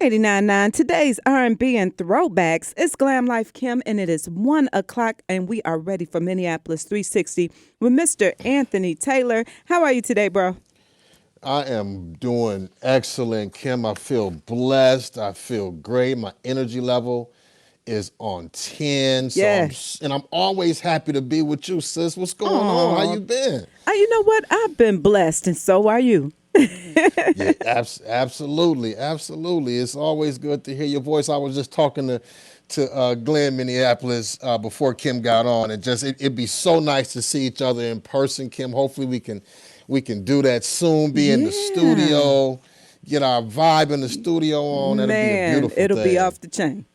89.9. Today's R&B and throwbacks. It's Glam Life Kim, and it is 1 o'clock, and we are ready for Minneapolis 360 with Mr. Anthony Taylor. How are you today, bro? I am doing excellent, Kim. I feel blessed. I feel great. My energy level is on 10. Yes. And I'm always happy to be with you, sis. What's going on? How you been? You know what? I've been blessed, and so are you. Yeah, absolutely. Absolutely. It's always good to hear your voice. I was just talking to Glenn, Minneapolis, before Kim got on, and it'd be so nice to see each other in person, Kim. Hopefully we can do that soon, be in the studio, get our vibe in the studio on. That'll be a beautiful it'll thing. be off the chain.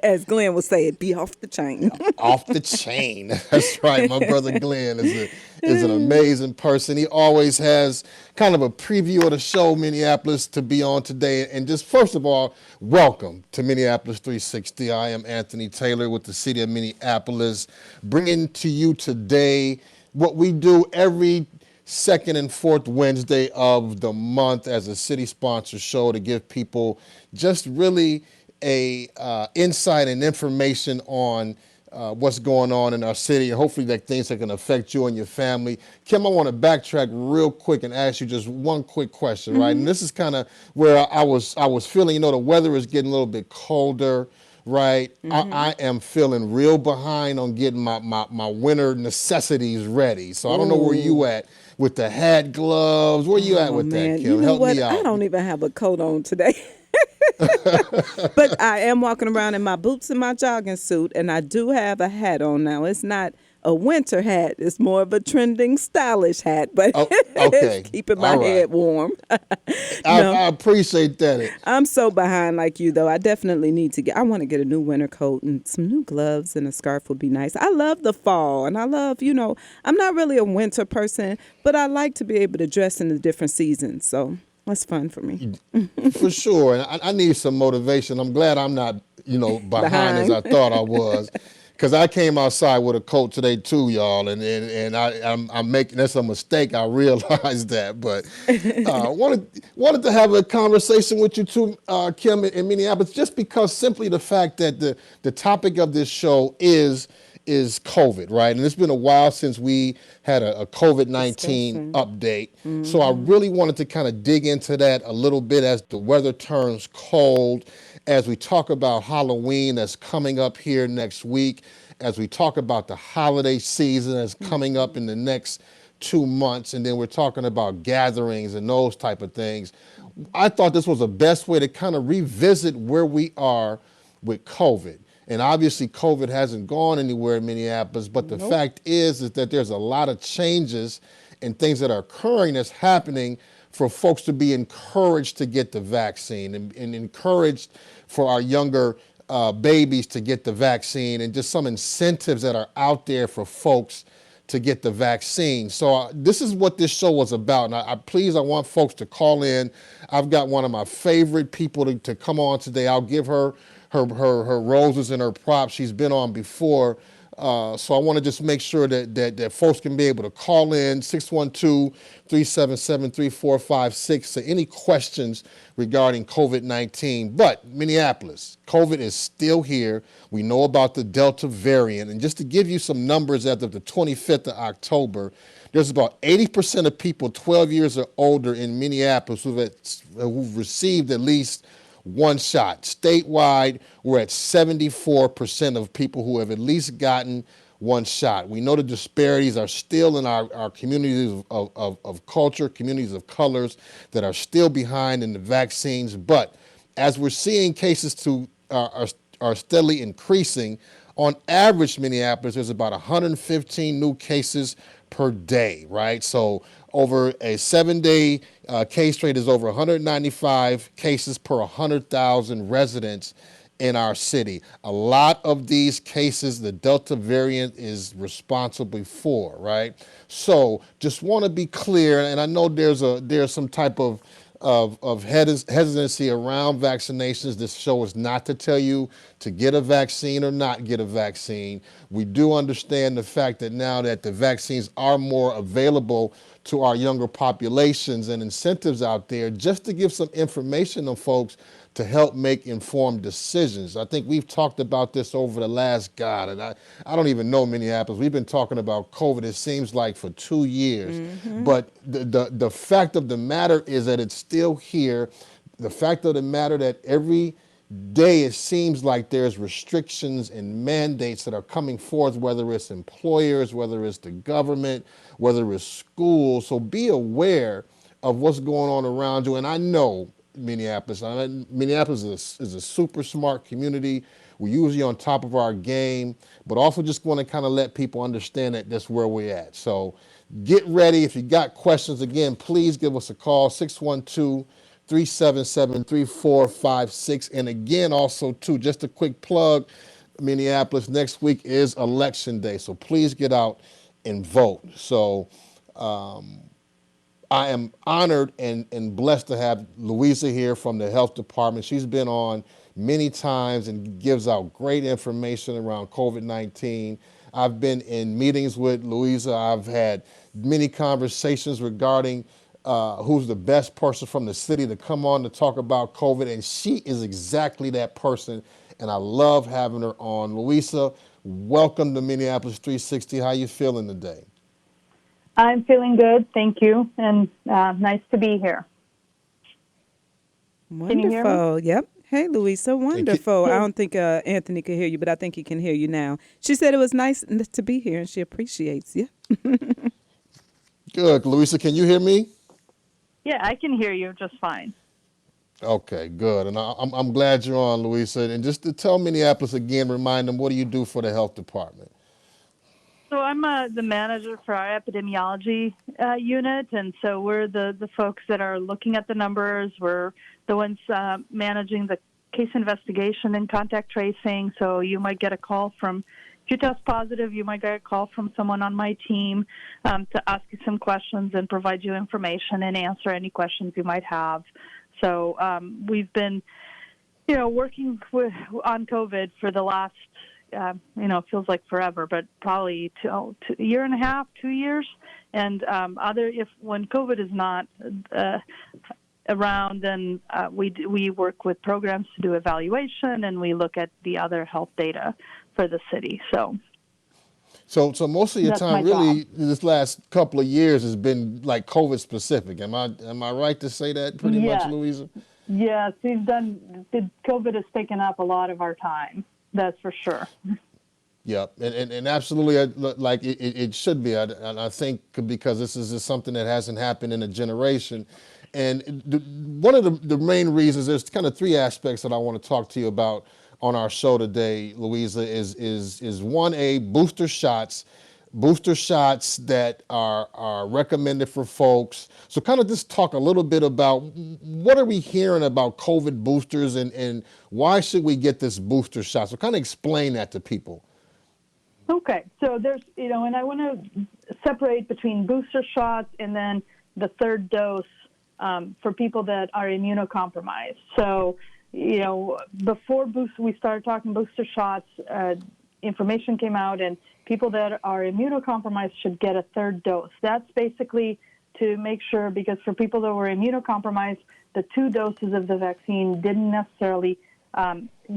As Glenn would say, it'd be off the chain. Off the chain. That's right. My brother Glenn is an amazing person. He always has kind of a preview of the show, Minneapolis, to be on today. And just first of all, welcome to Minneapolis 360. I am Anthony Taylor with the city of Minneapolis, bringing to you today what we do every second and fourth Wednesday of the month as a city-sponsored show to give people just really a insight and information on what's going on in our city, and hopefully that things that can affect you and your family. Kim, I want to backtrack real quick and ask you just one quick question, right? And this is kind of where I was feeling, the weather is getting a little bit colder, right? I am feeling real behind on getting my winter necessities ready. So I don't know where you at with the hat, gloves. Where you at with that, Kim? You know Help what? me out. I don't even have a coat on today. But I am walking around in my boots and my jogging suit, and I do have a hat on now. It's not a winter hat. It's more of a trending, stylish hat, but okay. It's keeping my head warm. I appreciate that. I'm so behind like you, though. I definitely need to I want to get a new winter coat, and some new gloves and a scarf would be nice. I love the fall, and I love, I'm not really a winter person, but I like to be able to dress in the different seasons, so that's fun for me. For sure. And I need some motivation. I'm glad I'm not, behind as I thought I was. Because I came outside with a coat today too, y'all, and I'm making, that's a mistake. I realized that, but wanted to have a conversation with you too, Kim, in Minneapolis, just because simply the fact that the topic of this show is COVID, right? And it's been a while since we had a COVID-19 update. So I really wanted to kind of dig into that a little bit as the weather turns cold, as we talk about Halloween that's coming up here next week, as we talk about the holiday season that's coming up in the next 2 months, and then we're talking about gatherings and those type of things. I thought this was the best way to kind of revisit where we are with COVID. And obviously COVID hasn't gone anywhere in Minneapolis, but the fact is that there's a lot of changes and things that are occurring that's happening for folks to be encouraged to get the vaccine and encouraged for our younger babies to get the vaccine, and just some incentives that are out there for folks to get the vaccine. So this is what this show was about. And I want folks to call in. I've got one of my favorite people to come on today. I'll give her roses and her props. She's been on before. So I want to just make sure that folks can be able to call in 612-377-3456 to any questions regarding COVID-19. But Minneapolis, COVID is still here. We know about the Delta variant. And just to give you some numbers, as of the 25th of October, there's about 80% of people 12 years or older in Minneapolis who've received at least one shot. Statewide, we're at 74% of people who have at least gotten one shot. We know the disparities are still in our communities of culture, communities of colors that are still behind in the vaccines. But as we're seeing cases are steadily increasing, on average, Minneapolis, there's about 115 new cases per day, right? So over a 7-day case rate is over 195 cases per 100,000 residents in our city. A lot of these cases, the Delta variant is responsible for, right? So just want to be clear, and I know there's some type of hesitancy around vaccinations. This show is not to tell you to get a vaccine or not get a vaccine. We do understand the fact that now that the vaccines are more available to our younger populations and incentives out there, just to give some information to folks to help make informed decisions. I think we've talked about this over the last, God, and I don't even know Minneapolis. We've been talking about COVID, it seems like, for 2 years. But the fact of the matter is that it's still here. The fact of the matter that every day it seems like there's restrictions and mandates that are coming forth, whether it's employers, whether it's the government, whether it's schools. So be aware of what's going on around you. And I know Minneapolis. Minneapolis is a super smart community. We're usually on top of our game, but also just want to kind of let people understand that that's where we're at. So get ready. If you got questions, again, please give us a call, 612-377-3456. And again, also, too, just a quick plug, Minneapolis, next week is Election Day. So please get out and vote. So I am honored and blessed to have Louisa here from the health department. She's been on many times and gives out great information around COVID-19. I've been in meetings with Louisa. I've had many conversations regarding who's the best person from the city to come on to talk about COVID, and she is exactly that person, and I love having her on. Louisa, welcome to Minneapolis 360. How you feeling today? I'm feeling good, thank you, and nice to be here. Wonderful. Can you hear me? Yep. Hey, Louisa. Wonderful. I don't think Anthony could hear you, but I think he can hear you now. She said it was nice to be here, and she appreciates you. Good. Louisa, can you hear me? Yeah, I can hear you just fine. Okay, good. And I'm glad you're on, Louisa. And just to tell Minneapolis again, remind them, what do you do for the health department? So I'm the manager for our epidemiology unit, and so we're the folks that are looking at the numbers. We're the ones managing the case investigation and contact tracing. So you might get a call from, if you test positive, you might get a call from someone on my team to ask you some questions and provide you information and answer any questions you might have. So we've been, working on COVID for the last, it feels like forever, but probably a year and a half, 2 years. And when COVID is not around, then we work with programs to do evaluation, and we look at the other health data for the city. So most of your time, really, this last couple of years has been like COVID specific. Am I right to say that pretty much, Louisa? Yes, COVID has taken up a lot of our time. That's for sure. Yep, and absolutely, like it should be. And I think because this is just something that hasn't happened in a generation. And one of the main reasons, there's kind of three aspects that I want to talk to you about on our show today, Louisa, is one, booster shots that are recommended for folks. So kind of just talk a little bit about what are we hearing about COVID boosters and why should we get this booster shot? So kind of explain that to people. Okay, so there's, and I want to separate between booster shots and then the third dose for people that are immunocompromised. So, before we started talking booster shots, information came out, and people that are immunocompromised should get a third dose. That's basically to make sure, because for people that were immunocompromised, the 2 doses of the vaccine didn't necessarily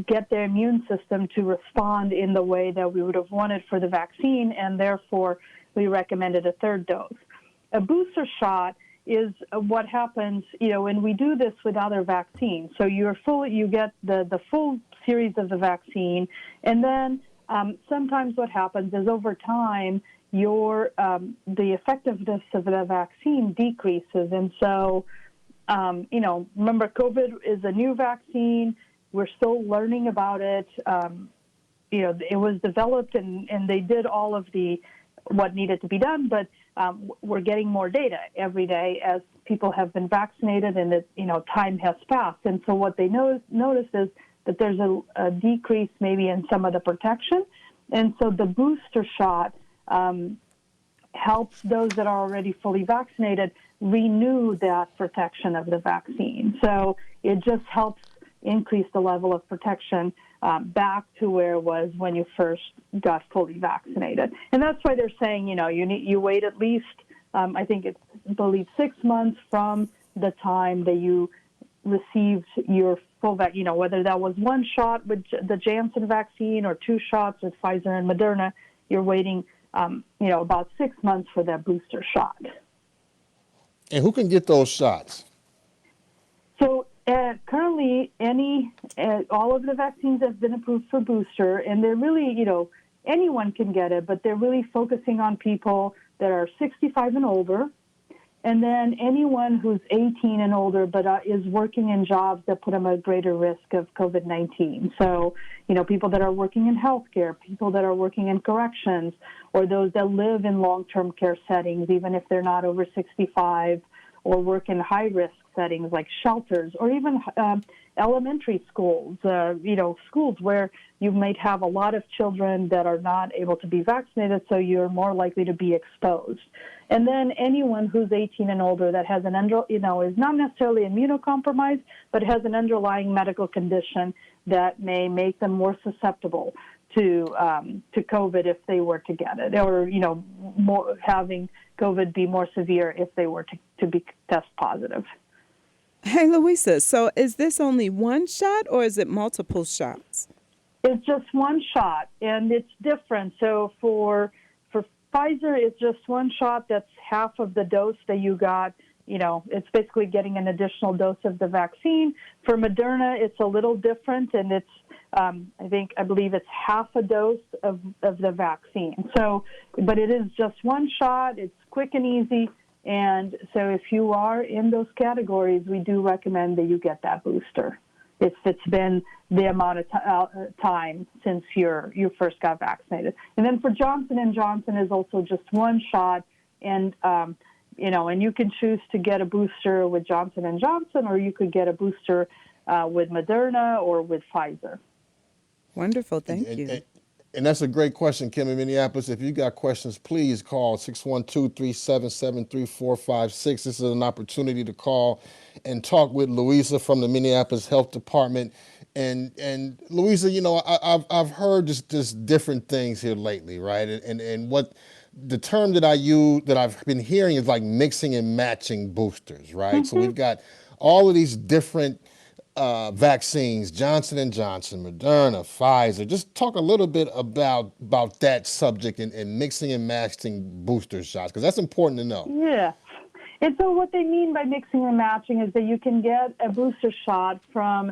get their immune system to respond in the way that we would have wanted for the vaccine, and therefore we recommended a third dose. A booster shot is what happens, when we do this with other vaccines. So you get the full series of the vaccine, and then sometimes what happens is over time, the effectiveness of the vaccine decreases. And so, remember, COVID is a new vaccine. We're still learning about it. It was developed and they did all of what needed to be done, but we're getting more data every day as people have been vaccinated and time has passed. And so what they noticed is that there's a decrease maybe in some of the protection. And so the booster shot helps those that are already fully vaccinated renew that protection of the vaccine. So it just helps increase the level of protection back to where it was when you first got fully vaccinated. And that's why they're saying, you wait at least, I believe 6 months from the time that you received your full whether that was one shot with the Janssen vaccine or two shots with Pfizer and Moderna, you're waiting, about 6 months for that booster shot. And who can get those shots? So currently, all of the vaccines have been approved for booster, and they're really, anyone can get it, but they're really focusing on people that are 65 and older, and then anyone who's 18 and older but is working in jobs that put them at greater risk of COVID-19. So, people that are working in healthcare, people that are working in corrections, or those that live in long-term care settings, even if they're not over 65, or work in high-risk settings like shelters, or even elementary schools, schools where you might have a lot of children that are not able to be vaccinated, so you're more likely to be exposed. And then anyone who's 18 and older that has is not necessarily immunocompromised, but has an underlying medical condition that may make them more susceptible to COVID if they were to get it, or more having COVID be more severe if they were to be test positive. Hey, Louisa, so is this only one shot or is it multiple shots? It's just one shot, and it's different. So for Pfizer, it's just one shot. That's half of the dose that you got. It's basically getting an additional dose of the vaccine. For Moderna, it's a little different, and it's I believe it's half a dose of the vaccine. So, but it is just one shot. It's quick and easy. And so if you are in those categories, we do recommend that you get that booster if it's been the amount of time since you first got vaccinated. And then for Johnson & Johnson is also just one shot, and and you can choose to get a booster with Johnson & Johnson, or you could get a booster with Moderna or with Pfizer. Wonderful. Thank you. And that's a great question, Kim in Minneapolis. If you got questions, please call 612-377-3456. This is an opportunity to call and talk with Louisa from the Minneapolis Health Department. And Louisa, I've heard just different things here lately, right? And what the term that I've been hearing is like mixing and matching boosters, right? Mm-hmm. So we've got all of these different vaccines, Johnson & Johnson, Moderna, Pfizer. Just talk a little bit about that subject and mixing and matching booster shots, because that's important to know. Yeah. And so what they mean by mixing and matching is that you can get a booster shot from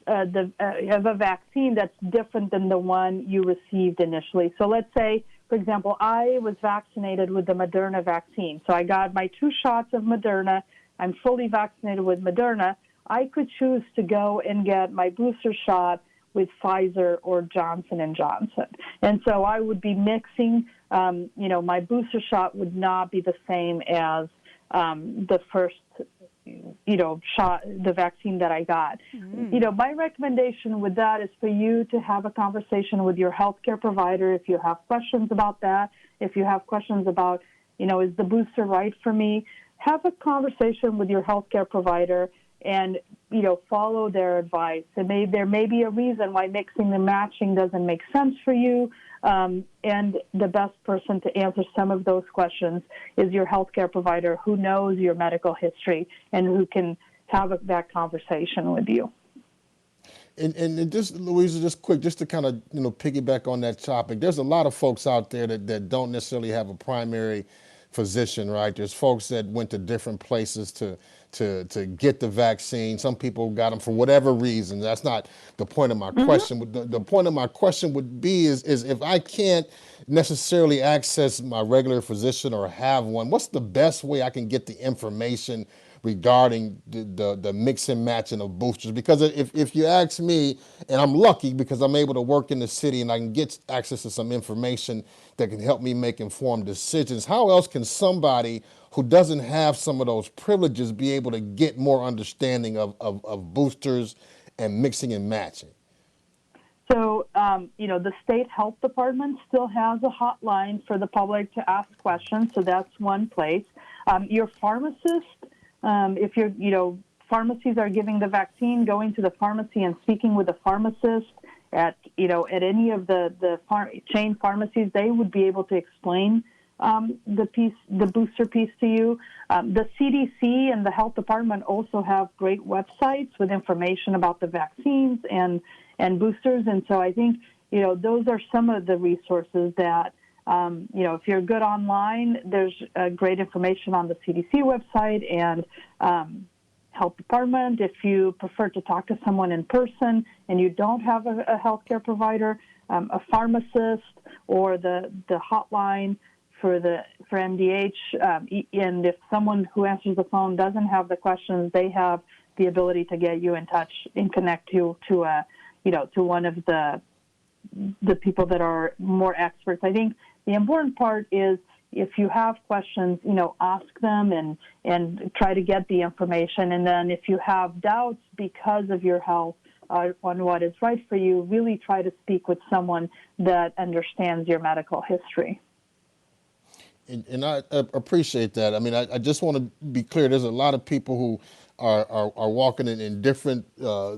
of a vaccine that's different than the one you received initially. So let's say, for example, I was vaccinated with the Moderna vaccine. So I got my 2 shots of Moderna. I'm fully vaccinated with Moderna. I could choose to go and get my booster shot with Pfizer or Johnson & Johnson. And so I would be mixing, my booster shot would not be the same as the first, shot, the vaccine that I got. Mm. My recommendation with that is for you to have a conversation with your healthcare provider if you have questions about that. If you have questions about, is the booster right for me? Have a conversation with your healthcare provider and, follow their advice. There may be a reason why mixing and matching doesn't make sense for you. And the best person to answer some of those questions is your healthcare provider who knows your medical history and who can have that conversation with you. And just, Louisa, just quick, just to kind of, piggyback on that topic, there's a lot of folks out there that don't necessarily have a primary physician, right? There's folks that went to different places to get the vaccine. Some people got them for whatever reason. That's not the point of my question. The point of my question would be is if I can't necessarily access my regular physician or have one, what's the best way I can get the information regarding the mix and matching of boosters? Because if you ask me, and I'm lucky because I'm able to work in the city and I can get access to some information that can help me make informed decisions, how else can somebody who doesn't have some of those privileges be able to get more understanding of boosters and mixing and matching? So, the state health department still has a hotline for the public to ask questions, so that's one place. Your pharmacist, if pharmacies are giving the vaccine, going to the pharmacy and speaking with the pharmacist at any of the chain pharmacies, they would be able to explain the booster piece to you. The CDC and the health department also have great websites with information about the vaccines and boosters. And so I think, those are some of the resources that, if you're good online, there's great information on the CDC website and health department. If you prefer to talk to someone in person and you don't have a healthcare provider, a pharmacist or the hotline for MDH, and if someone who answers the phone doesn't have the questions, they have the ability to get you in touch and connect you to one of the people that are more experts. I think the important part is if you have questions, ask them and try to get the information. And then if you have doubts because of your health on what is right for you, really try to speak with someone that understands your medical history. And I appreciate that. I mean, I just want to be clear. There's a lot of people who are walking in different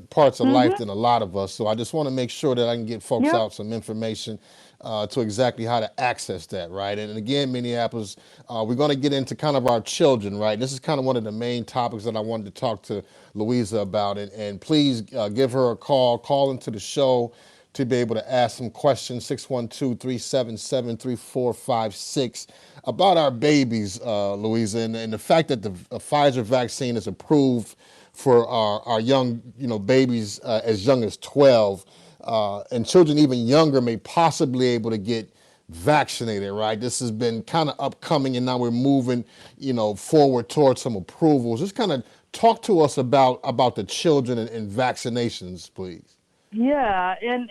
parts of life than a lot of us. So I just want to make sure that I can get folks out some information to exactly how to access that, right? And again, Minneapolis, we're going to get into kind of our children, right? This is kind of one of the main topics that I wanted to talk to Louisa about. And please give her a call into the show to be able to ask some questions, 612-377-3456, about our babies, Louisa, and the fact that the Pfizer vaccine is approved for our young, babies as young as 12, and children even younger may possibly able to get vaccinated, right? This has been kind of upcoming, and now we're moving, forward towards some approvals. Just kind of talk to us about the children and vaccinations, please. Yeah, and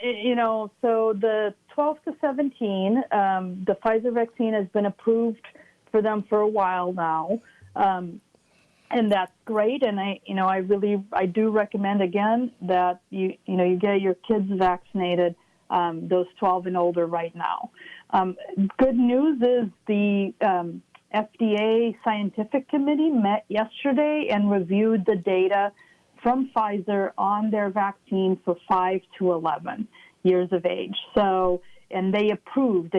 so the 12 to 17, the Pfizer vaccine has been approved for them for a while now, and that's great. And I do recommend again that you get your kids vaccinated, those 12 and older right now. Good news is the FDA scientific committee met yesterday and reviewed the data from Pfizer on their vaccine for 5 to 11 years of age. So, and they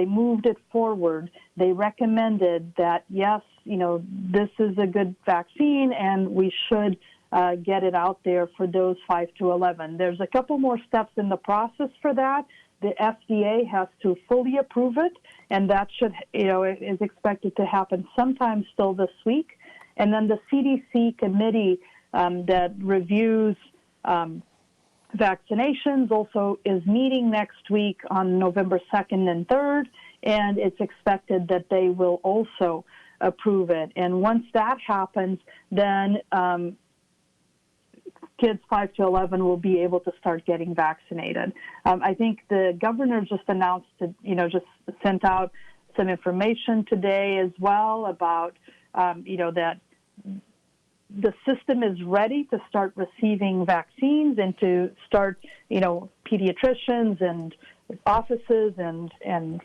moved it forward. They recommended that, yes, this is a good vaccine and we should get it out there for those 5 to 11. There's a couple more steps in the process for that. The FDA has to fully approve it, and that is expected to happen sometime still this week. And then the CDC committee that reviews vaccinations also is meeting next week on November 2nd and 3rd, and it's expected that they will also approve it. And once that happens, then kids 5 to 11 will be able to start getting vaccinated. I think the governor just announced, just sent out some information today as well about, that the system is ready to start receiving vaccines and to start, pediatricians and offices and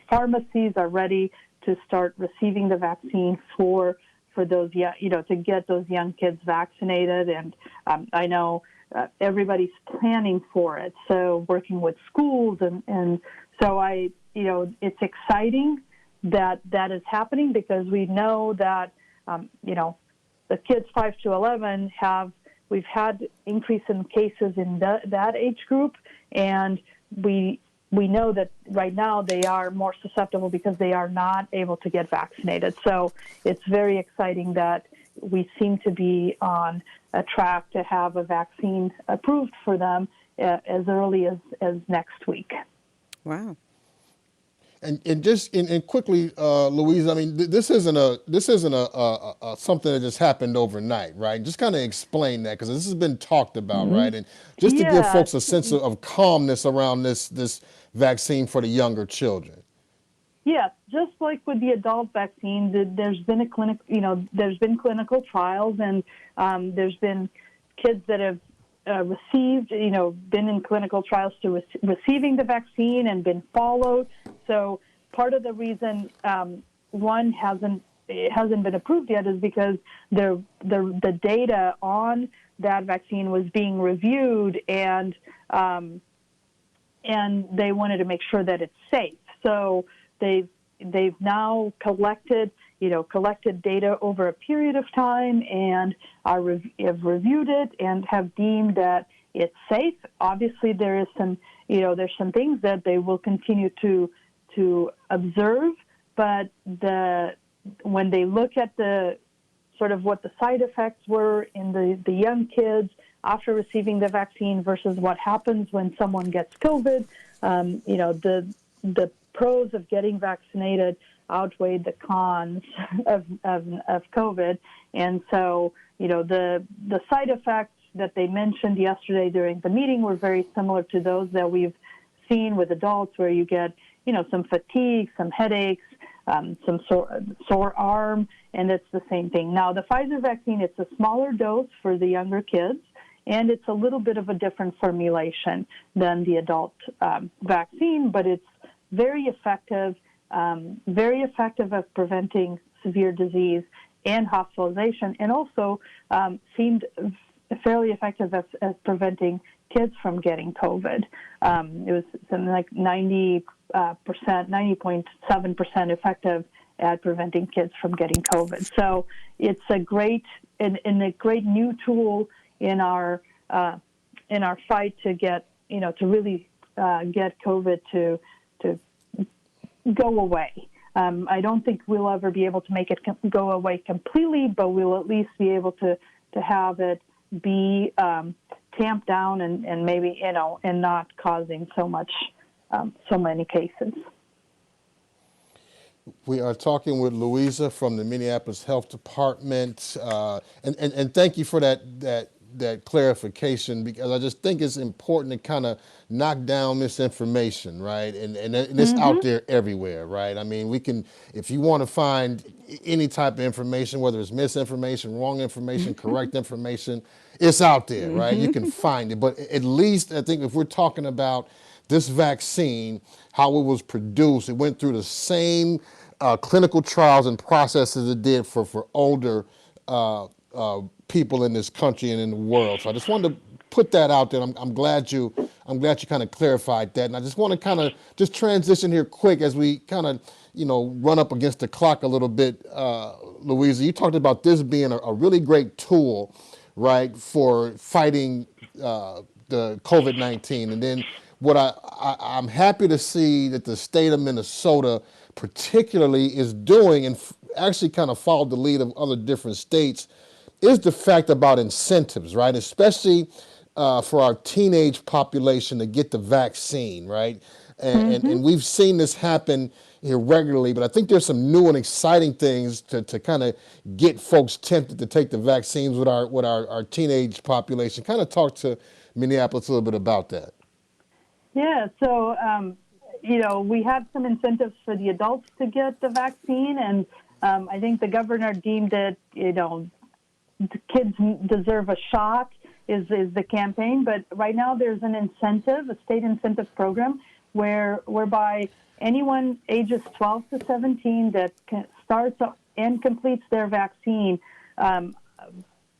pharmacies are ready to start receiving the vaccine for those, to get those young kids vaccinated. And I know everybody's planning for it. So working with schools and so it's exciting that is happening because we know that, the kids 5 to 11 we've had increase in cases in that age group, and we know that right now they are more susceptible because they are not able to get vaccinated. So it's very exciting that we seem to be on a track to have a vaccine approved for them as early as next week. Wow. And just quickly, Louise, I mean, this isn't a something that just happened overnight, right? Just kind of explain that because this has been talked about, right? And just to give folks a sense of calmness around this vaccine for the younger children. Yes, just like with the adult vaccine, there's been there's been clinical trials, and there's been kids that have received, been in clinical trials to receiving the vaccine and been followed. So part of the reason one hasn't been approved yet is because the data on that vaccine was being reviewed, and they wanted to make sure that it's safe. So they've they've now collected data over a period of time and have reviewed it and have deemed that it's safe. Obviously, there's some things that they will continue to observe, but when they look at the sort of what the side effects were in the young kids after receiving the vaccine versus what happens when someone gets COVID, the pros of getting vaccinated outweighed the cons of COVID. And so, the side effects that they mentioned yesterday during the meeting were very similar to those that we've seen with adults, where you get, some fatigue, some headaches, some sore arm, and it's the same thing. Now, the Pfizer vaccine, it's a smaller dose for the younger kids, and it's a little bit of a different formulation than the adult vaccine, but it's very effective at preventing severe disease and hospitalization, and also seemed fairly effective at preventing kids from getting COVID. It was something like 90.7% effective at preventing kids from getting COVID. So it's a great new tool in our fight to get to really get COVID to go away. I don't think we'll ever be able to make it go away completely, but we'll at least be able to have it be tamped down and maybe and not causing so many cases. We are talking with Louisa from the Minneapolis Health Department, and thank you for that clarification, because I just think it's important to kind of knock down misinformation, right? And it's out there everywhere, right? I mean, if you want to find any type of information, whether it's misinformation, wrong information, correct information, it's out there, right? You can find it. But at least I think if we're talking about this vaccine, how it was produced, it went through the same clinical trials and processes it did for older people in this country and in the world. So I just wanted to put that out there. I'm glad you kind of clarified that. And I just want to kind of just transition here quick as we kind of run up against the clock a little bit. Louisa, you talked about this being a really great tool, right, for fighting the COVID-19. And then what I'm happy to see that the state of Minnesota particularly is doing, and actually kind of followed the lead of other different states, is the fact about incentives, right? Especially for our teenage population to get the vaccine, right? And we've seen this happen here regularly, but I think there's some new and exciting things to kind of get folks tempted to take the vaccines with our teenage population. Kind of talk to Minneapolis a little bit about that. Yeah, so we have some incentives for the adults to get the vaccine, and I think the governor deemed it, the kids deserve a shot is the campaign. But right now there's an incentive, a state incentive program, whereby anyone ages 12 to 17 that starts and completes their vaccine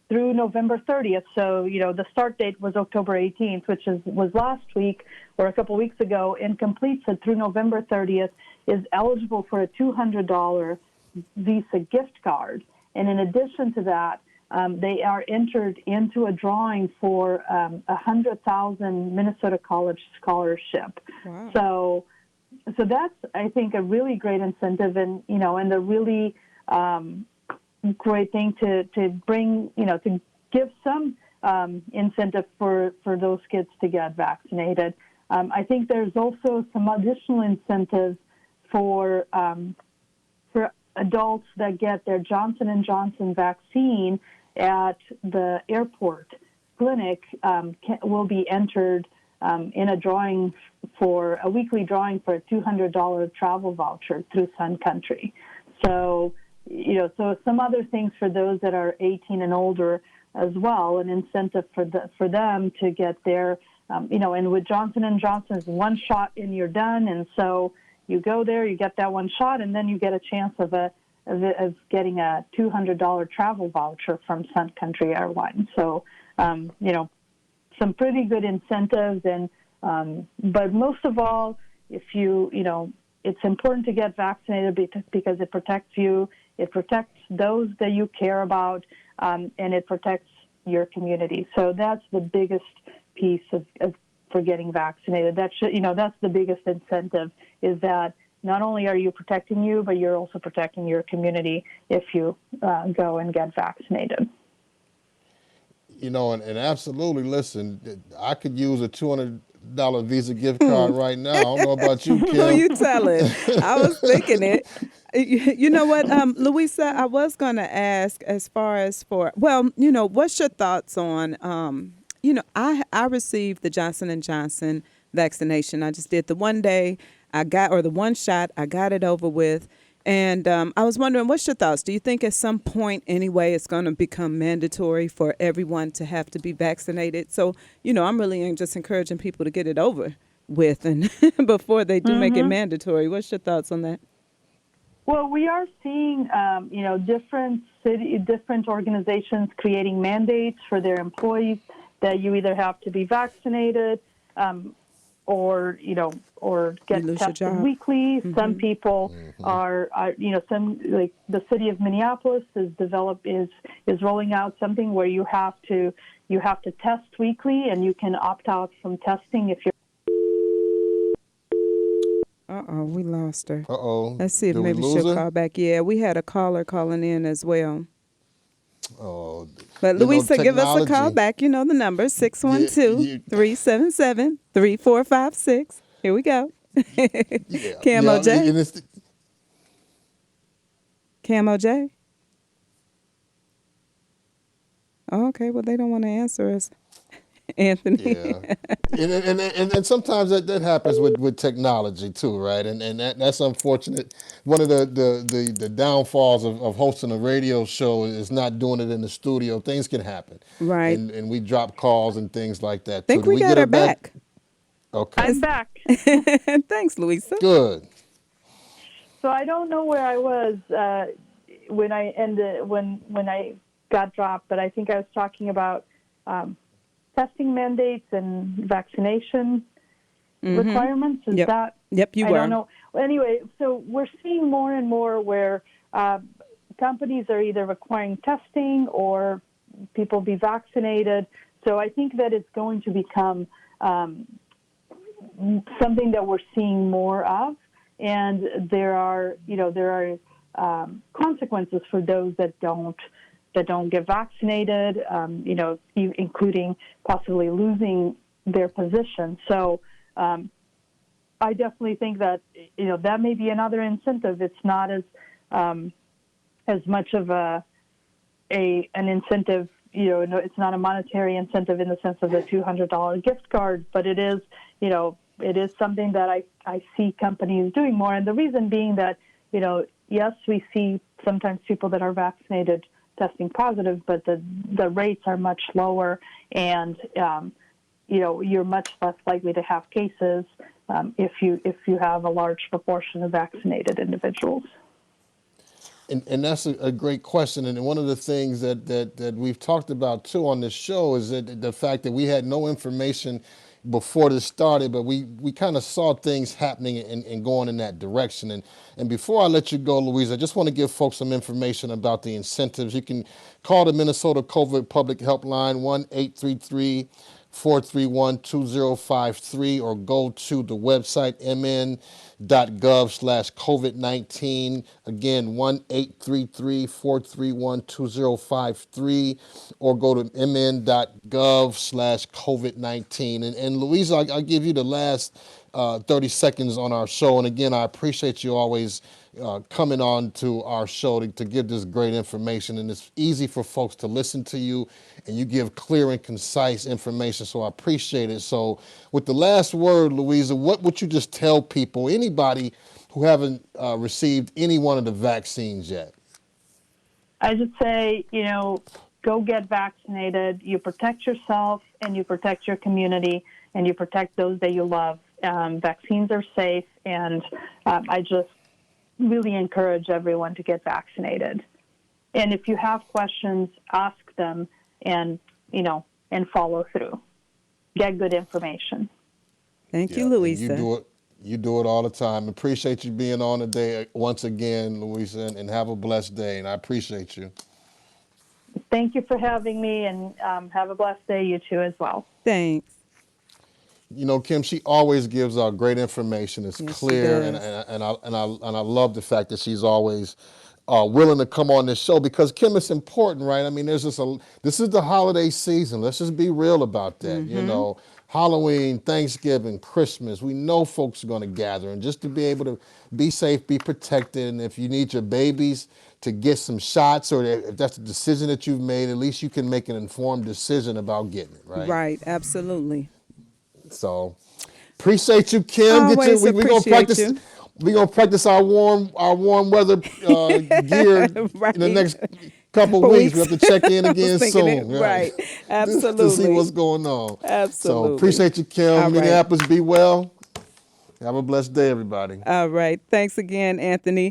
through November 30th. So, the start date was October 18th, which was last week or a couple weeks ago, and completes it through November 30th, is eligible for a $200 Visa gift card. And in addition to that, they are entered into a drawing for a $100,000 Minnesota college scholarship. Wow. So that's, I think, a really great incentive, and a really great thing to bring, to give some incentive for those kids to get vaccinated. I think there's also some additional incentives for adults that get their Johnson & Johnson vaccine at the airport clinic will be entered in a drawing for a weekly drawing for a $200 travel voucher through Sun Country. So, so some other things for those that are 18 and older as well, an incentive for them to get their, and with Johnson & Johnson is one shot and you're done. And so you go there, you get that one shot, and then you get a chance of getting a $200 travel voucher from Sun Country Airlines. So, some pretty good incentives, and but most of all, if you it's important to get vaccinated because it protects you, it protects those that you care about, and it protects your community. So that's the biggest piece for getting vaccinated. That's the biggest incentive, is that not only are you protecting you, but you're also protecting your community if you go and get vaccinated. And absolutely, listen, I could use a $200 Visa gift card right now. I don't know about you, Who Kim. you telling? I was thinking it. You know what, Louisa, I was going to ask as far as what's your thoughts on, I received the Johnson & Johnson vaccination. I just did the one day the one shot, I got it over with. And I was wondering, what's your thoughts? Do you think at some point anyway it's going to become mandatory for everyone to have to be vaccinated? So, I'm really just encouraging people to get it over with and before they do make it mandatory. What's your thoughts on that? Well, we are seeing, different organizations creating mandates for their employees that you either have to be vaccinated, or get tested weekly. Mm-hmm. Some people are some, like the city of Minneapolis is rolling out something where you have to test weekly, and you can opt out from testing if you're. We lost her. Let's see if maybe she'll call back. Yeah, we had a caller calling in as well. But Louisa, give us a call back. You know the number, 612-377-3456. Here we go. KMOJ. KMOJ. Oh, okay, well, they don't want to answer us. Anthony. Yeah. and sometimes that happens with technology too, right? And that's unfortunate. One of the downfalls of hosting a radio show is not doing it in the studio. Things can happen. Right. And we drop calls and things like that too. I think we got her back. Okay. I'm back. Thanks, Louisa. Good. So I don't know where I was when I got dropped, but I think I was talking about testing mandates and vaccination requirements. Is that? Yep, you were. I don't know. Well, anyway, so we're seeing more and more where companies are either requiring testing or people be vaccinated. So I think that it's going to become something that we're seeing more of, and there are consequences for those that don't get vaccinated, including possibly losing their position. So I definitely think that, that may be another incentive. It's not as much of an incentive, it's not a monetary incentive in the sense of the $200 gift card, but it is, it is something that I see companies doing more. And the reason being that, yes, we see sometimes people that are vaccinated testing positive, but the rates are much lower, and you're much less likely to have cases if you have a large proportion of vaccinated individuals. And that's a great question. And one of the things that we've talked about too on this show is that the fact that we had no information before this started, but we kind of saw things happening and going in that direction. And before I let you go, Louise, I just want to give folks some information about the incentives. You can call the Minnesota COVID Public Helpline, 1-833-431-2053, or go to the website mn.gov/COVID-19. Again, 1-833-431-2053, or go to mn.gov/COVID-19. And Louisa, I'll give you the last 30 seconds on our show. And again, I appreciate you always coming on to our show to give this great information. And it's easy for folks to listen to you, and you give clear and concise information. So I appreciate it. So with the last word, Louisa, what would you just tell people, anybody who haven't received any one of the vaccines yet? I just say, go get vaccinated. You protect yourself, and you protect your community, and you protect those that you love. Vaccines are safe, and I just really encourage everyone to get vaccinated. And if you have questions, ask them, and follow through. Get good information. Thank you, Louisa. You do it all the time. Appreciate you being on today once again, Louisa, and have a blessed day. And I appreciate you. Thank you for having me, and have a blessed day, you too, as well. Thanks. You know, Kim, she always gives out great information. It's Yes, she clear, and does. I love the fact that she's always willing to come on this show because Kim, it's important, right? I mean, this is the holiday season. Let's just be real about that. You know, Halloween, Thanksgiving, Christmas. We know folks are going to gather, and just to be able to be safe, be protected, and if you need your babies to get some shots, or if that's a decision that you've made, at least you can make an informed decision about getting it, right? Right, absolutely. So appreciate you, Kim. Get your Always we gonna appreciate practice. you. We gonna practice our warm weather gear Right. in the next couple For weeks. We weeks. have to check in I was again thinking it. soon, Right. to see Absolutely. what's going on. So Absolutely. appreciate you, Kim. All right. Minneapolis, be well. Have a blessed day, everybody. All right. Thanks again, Anthony.